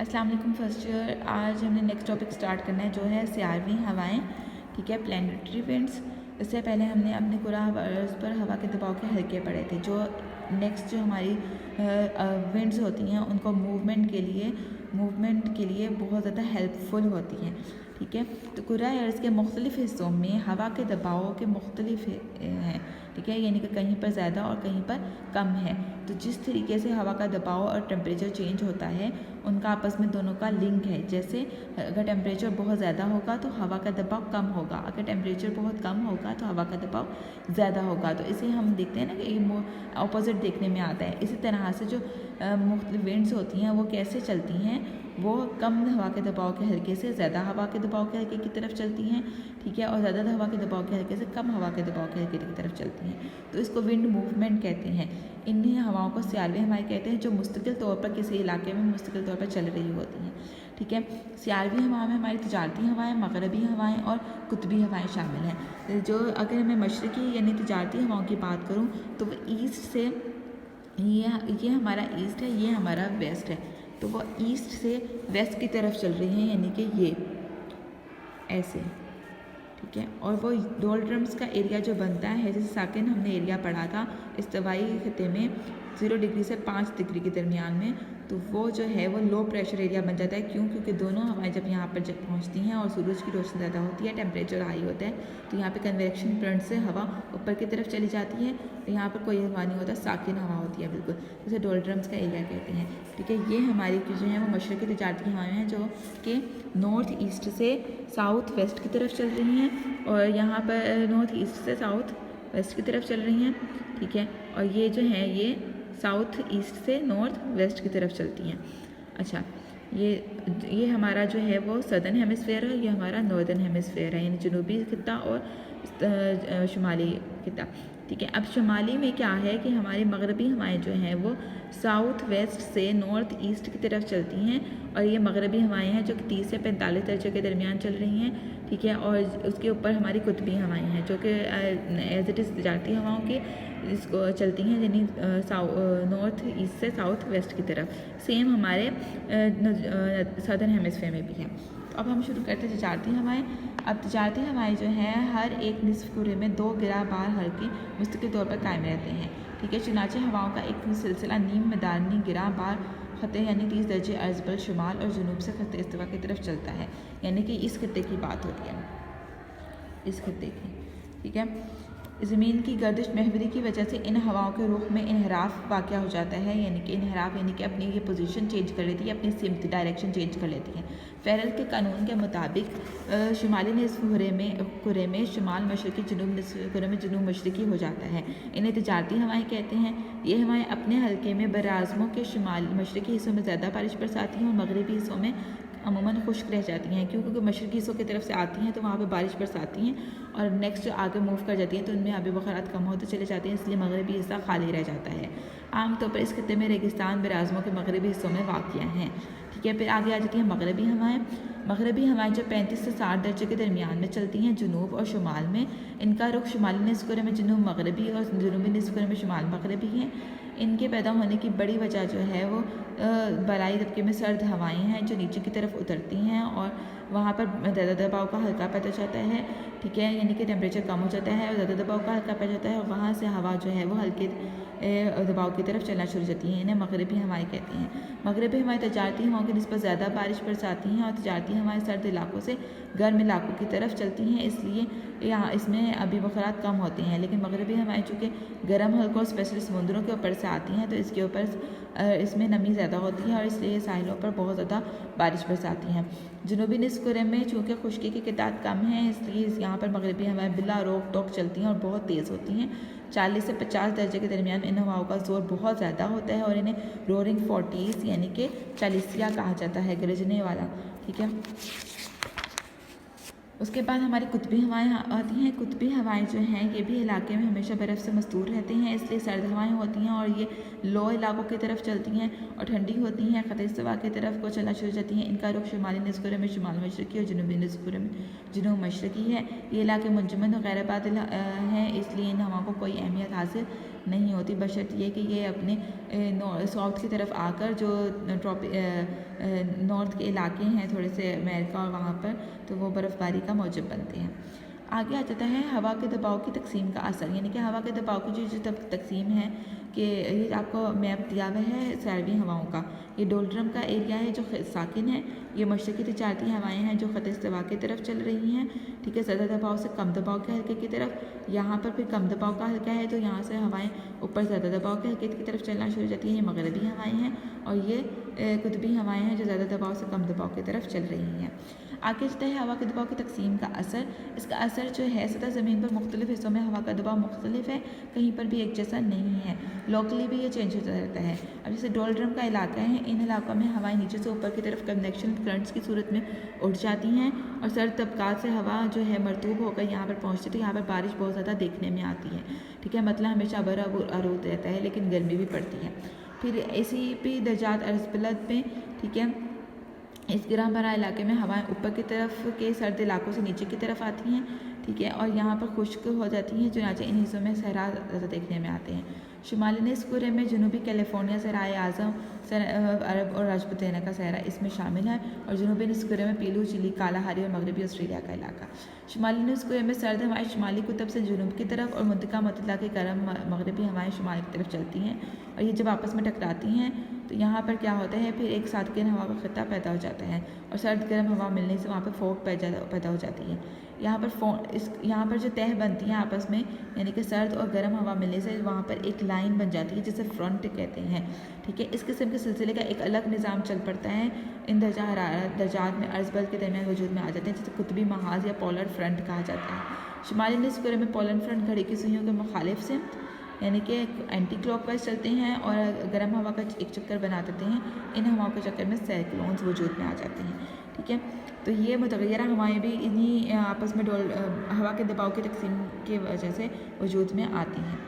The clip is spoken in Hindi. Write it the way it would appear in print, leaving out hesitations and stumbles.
अस्सलाम वालेकुम फर्स्ट ईयर। आज हमने नेक्स्ट टॉपिक स्टार्ट करना है जो है सियारवी हवाएं, ठीक है, प्लानिटरी विंड्स। इससे पहले हमने अपने कुराह पर हवा के दबाव के हल्के पढ़े थे। जो नेक्स्ट जो हमारी विंड्स होती हैं उनको मूवमेंट के लिए बहुत ज़्यादा हेल्पफुल होती हैं, ठीक है। तो कुराह अर्ज़ के मुख्तलिफ़ हिस्सों में हवा के दबाव के मुख्तलिफ हैं, ठीक है, यानी कि कहीं पर ज़्यादा और कहीं पर कम है। तो जिस तरीके से हवा का दबाव और टेम्परेचर चेंज होता है उनका आपस में दोनों का लिंक है। जैसे अगर टेम्परेचर बहुत ज़्यादा होगा तो हवा का दबाव कम होगा, अगर टेम्परेचर बहुत कम होगा तो हवा का दबाव ज़्यादा होगा। तो इसे हम देखते हैं ना कि अपोजिट देखने में आता है। इसी तरह से जो मुख्तलिफ विंड्स होती हैं वो कैसे चलती हैं, वो कम हवा के दबाव के हल्के से ज़्यादा हवा के दबाव के हल्के की तरफ चलती हैं, ठीक है, और ज़्यादा हवा के दबाव के हल्के से कम हवा के दबाव के हल्के की तरफ चलती हैं। तो इसको विंड मूवमेंट कहते हैं। इन्हीं हवाओं को सियारवी हवाएं कहते हैं जो मुस्तकिल तौर पर किसी इलाके में मुस्तकिल तौर पर चल रही होती हैं, ठीक है। सियारवी हवाओं में हमारी तजारती हवाएं, मगरबी हवाएं और कुतबी हवाएं शामिल हैं। जो अगर मैं मशरक़ी यानी तजारती हवाओं की बात करूँ तो वो ईस्ट से ये हमारा ईस्ट है, ये हमारा वेस्ट है, तो वो ईस्ट से वेस्ट की तरफ चल रही हैं, यानी कि ये ऐसे, ठीक है। और वो डोलड्रम्स का एरिया जो बनता है, जैसे साकिन हमने एरिया पढ़ा था इस्तवाई खिते में 0 डिग्री से 5 डिग्री के दरमियान में, तो वो जो है वो लो प्रेशर एरिया बन जाता है। क्यों? क्योंकि दोनों हवाएं जब यहाँ पर जब पहुँचती हैं और सूरज की रोशनी ज़्यादा होती है, टेम्परेचर हाई होता है, तो यहाँ पे कन्वेक्शन फ्रंट से हवा ऊपर की तरफ चली जाती है। तो यहाँ पर कोई हवा नहीं होता, साकिन हवा होती है बिल्कुल, जैसे डोलड्रम्स का एरिया कहते हैं, ठीक है। ये हमारी जो है वो मशरक़ी तजारती हवाएँ हैं जो कि नॉर्थ ईस्ट से साउथ वेस्ट की तरफ चल रही हैं, और यहाँ पर नॉर्थ ईस्ट से साउथ वेस्ट की तरफ चल रही हैं, ठीक है। और ये जो है ये साउथ ईस्ट से नॉर्थ वेस्ट की तरफ चलती हैं। अच्छा, ये हमारा जो है वो सदर्न हेमिस्फेयर है, ये हमारा नॉर्दर्न हेमिस्फेयर है, यानी जनूबी खित्ता और शुमाली खित्ता, ठीक है। अब शुमाली में क्या है कि हमारी मगरबी हवाएं जो हैं वो साउथ वेस्ट से नॉर्थ ईस्ट की तरफ चलती हैं, और ये मगरबी हवाएं हैं जो कि 30 से 45 दर्जे के दरमियान चल रही हैं, ठीक है। और उसके ऊपर हमारी कुतबी हवाएं हैं जो कि एज इट इज़ तजारती हवाओं की इसको चलती हैं, यानी नॉर्थ ईस्ट से साउथ वेस्ट की तरफ, सेम हमारे सदर्न हेमिस्फेयर में भी है। तो अब हम शुरू करते हैं तजारती हवाएं। अब तजारती हवाएं जो हैं हर एक निस्फ कुरे में 2 गिरा बार हल्की मुस्तकिल तौर पर कायम रहते हैं, ठीक है। चुनाचे हवाओं का एक सिलसिला नीम मैदानी गिरा बार खत्ते यानी 30 दर्जे अर्ज़ पर शुमाल और जनूब से खत्ते इस्तिवा की तरफ चलता है, यानी कि इस खत्ते की बात होती है, इस खत्ते की, ठीक है। ज़मीन की गर्दिश महवरी की वजह से इन हवाओं के रुख में इनहराफ वाक़या हो जाता है, यानी कि इनहराफ यानी कि अपनी ये पोजीशन चेंज कर लेती है, अपनी सिमत डायरेक्शन चेंज कर लेती है। फेरल के कानून के मुताबिक शुमाली निस्फ़ कुरे में शुमाल मशरक़ी, जनूब निस्फ़ कुरे में जनूब मशरक़ी हो जाता है। इन्हें तजारती हवाएं कहते हैं। ये हवाएं अपने हल्के में बराज़मों के शुमाल मशरक़ी हिस्सों में ज़्यादा बारिश बरसाती हैं और मगरबी हिस्सों में अमूमन खुश्क रह जाती हैं, क्योंकि मशरक़ी हिस्सों की तरफ से आती हैं तो वहाँ पे बारिश बरसाती हैं, और नेक्स्ट आगे मूव कर जाती हैं तो उनमें आबी बखरात कम होते चले जाते हैं, इसलिए मगरबी हिस्सा खाली रह जाता है। आमतौर पर इस खत्ते में रेगिस्तान बराज़मों के मगरबी हिस्सों में वाक़या हैं, ठीक है। फिर आगे आ जाती हैं मगरबी हवाएं। मगरबी हवाएं जो 35 से 60 दर्जे के दरमियान में चलती हैं जनूब और शुमाल में, इनका रुख शुमाली निस्फ़ कुरे में जनूब मगरबी और जनूबी निस्फ़ कुरे में शुमाल मगरबी हैं। इनके पैदा होने की बड़ी वजह जो है वो बलाई तबके में सर्द हवाएं हैं जो नीचे की तरफ उतरती हैं और वहाँ पर ज़्यादा दबाव का हल्का पैदा जाता है, ठीक है, यानी कि टेम्परेचर कम हो जाता है और ज़्यादा दबाव का हल्का पैदा जाता है, और वहाँ से हवा जो है वो हल्के दबाव की तरफ चलना शुरू हो जाती हैं। इन्हें मगरबी हवाएं कहते हैं। मगरबी हवाएं तजारती हवाओं की निस्बत ज़्यादा बारिश बरसाती हैं, और तजारती हवाएं सर्द इलाकों से गर्म इलाकों की तरफ चलती हैं, इसलिए यहाँ इसमें अभी बखरात कम होते हैं। लेकिन मगरबी हवाएं चूँकि गर्म हल्कों और स्पेशली समुद्रों के ऊपर से आती हैं तो इसके ऊपर इसमें नमी ज़्यादा होती है और इसलिए साहिलों पर बहुत ज़्यादा बारिश बरसाती हैं। जनूबी निस्फ़ कुरे में चूँकि खुश्की की तादाद कम है, इसलिए यहाँ पर मगरबी हवाएं बिला रोक टोक चलती हैं और बहुत तेज़ होती हैं। 40 से 50 दर्जे के दरमियान इन हवाओं का जोर बहुत ज़्यादा होता है और इन्हें रोरिंग 40s यानी कि चालीसिया कहा जाता है, गरजने वाला, ठीक है। उसके बाद हमारी कुतबी हवाएं आती हैं। कुतबी हवाएं जो हैं ये भी इलाके में हमेशा बर्फ़ से मस्तूर रहती हैं, इसलिए सर्द हवाएं होती हैं और ये लो इलाकों की तरफ चलती हैं और ठंडी होती हैं, ख़त्े इस्तिवा की तरफ को चलना शुरू हो जाती हैं। इनका रुख शुमाली निस्फ़ कुरे में शुमाल मशरक़ी और जनूबी निस्फ़ कुरे में जनूब मशरक़ी है। ये इलाके मुंजमद और गैर बादल हैं, इसलिए इन हवाओं को कोई अहमियत हासिल नहीं होती, बशर्ते ये कि ये अपने साउथ की तरफ आकर जो नॉर्थ के इलाके हैं थोड़े से अमेरिका और वहाँ पर, तो वो बर्फ़बारी का मौजब बनते हैं। आगे आ जाता है हवा के दबाव की तकसीम का असर, यानी कि हवा के दबाव की जो तकसीम है कि ये आपको मैप दिया हुआ है सैरवी हवाओं का। ये डोलड्रम का एरिया है जो साकिन है, ये मशरक़ी तिजारती हवाएं हैं जो ख़त इस्तिवा की तरफ चल रही हैं, ठीक है, ज़्यादा दबाव से कम दबाव के हल्के की तरफ। यहाँ पर फिर कम दबाव का हल्का है तो यहाँ से हवाएं ऊपर ज़्यादा दबाव के हल्के की तरफ चलना शुरू हो जाती हैं, ये मगरबी हवाएँ हैं, और ये कुतुबी हवाएँ हैं जो ज़्यादा दबाव से कम दबाव की तरफ चल रही हैं। आगे चलता है हवा के दबाव की तकसीम का असर। इसका असर जो है सतह ज़मीन पर मुख्तलिफ हिस्सों में हवा का दबाव मुख्तलिफ है, कहीं पर भी एक जैसा नहीं है, लोकली भी ये चेंज होता रहता है। अब जैसे डोलड्रम का इलाका है, इन इलाकों में हवाएं नीचे से ऊपर की तरफ कन्वेक्शन करंट्स की सूरत में उठ जाती हैं और सर्द तबकात से हवा जो है मरतूब होकर यहाँ पर पहुँचती है, तो यहाँ पर बारिश बहुत ज़्यादा देखने में आती है, ठीक है, मतलब हमेशा अबर आरूद रहता है लेकिन गर्मी भी पड़ती है। फिर इसी पे दर्जात अर्ज़बलद में, ठीक है, इस गिरां भरा इलाके में हवाएं ऊपर की तरफ के सर्द इलाकों से नीचे की तरफ आती हैं, ठीक है, और यहाँ पर खुश्क हो जाती हैं, चुनांचे इन हिस्सों में सहरा ज़्यादा देखने में आते हैं। शुमाली निस्फ़ में जनूबी कैलिफोर्निया, सराय आज़म, अरब और राजपुताना का सहरा इसमें शामिल है, और जनूबी निस्फ़ में पीलू, चिली, कालाहारी और मगरबी ऑस्ट्रेलिया का इलाका। शुमाली निस्फ़ में सर्द हवाएं शुमाली कुतुब से जनूब की तरफ और मुंतका मतला के गर्म मगरबी हवाएं शुमाल की तरफ चलती हैं, और ये जब आपस में टकराती हैं तो यहाँ पर क्या होता है, फिर एक सादगिन हवा का खिता पैदा हो जाता है और सर्द गर्म हवा मिलने से वहाँ पर फोक पैदा हो जाती है। यहाँ पर जो तह बनती हैं आपस में, यानी कि सर्द और गर्म हवा मिलने से वहाँ पर एक लाइन बन जाती है जिसे फ्रंट कहते हैं, ठीक है। इस किस्म के सिलसिले का एक अलग निज़ाम चल पड़ता है। इन दर्जात में अर्ज़बल के दरमियान वजूद में आ जाते हैं, जिसे कुतुबी महाज या पोलर फ्रंट कहा जाता है। शुमाली निस्फ़ में पोलर फ्रंट घड़ी की सुइयों के मुखालिफ से, यानी कि एंटी क्लॉकवाइज चलते हैं और गर्म हवा का एक चक्कर बना देते हैं। इन हवाओं के चक्कर में साइक्लोन्स वजूद में आ जाते हैं, ठीक है। तो ये मुतग़य्यरा हवाएं भी इन्हीं आपस में हवा के दबाव की तकसीम की वजह से वजूद में आती हैं।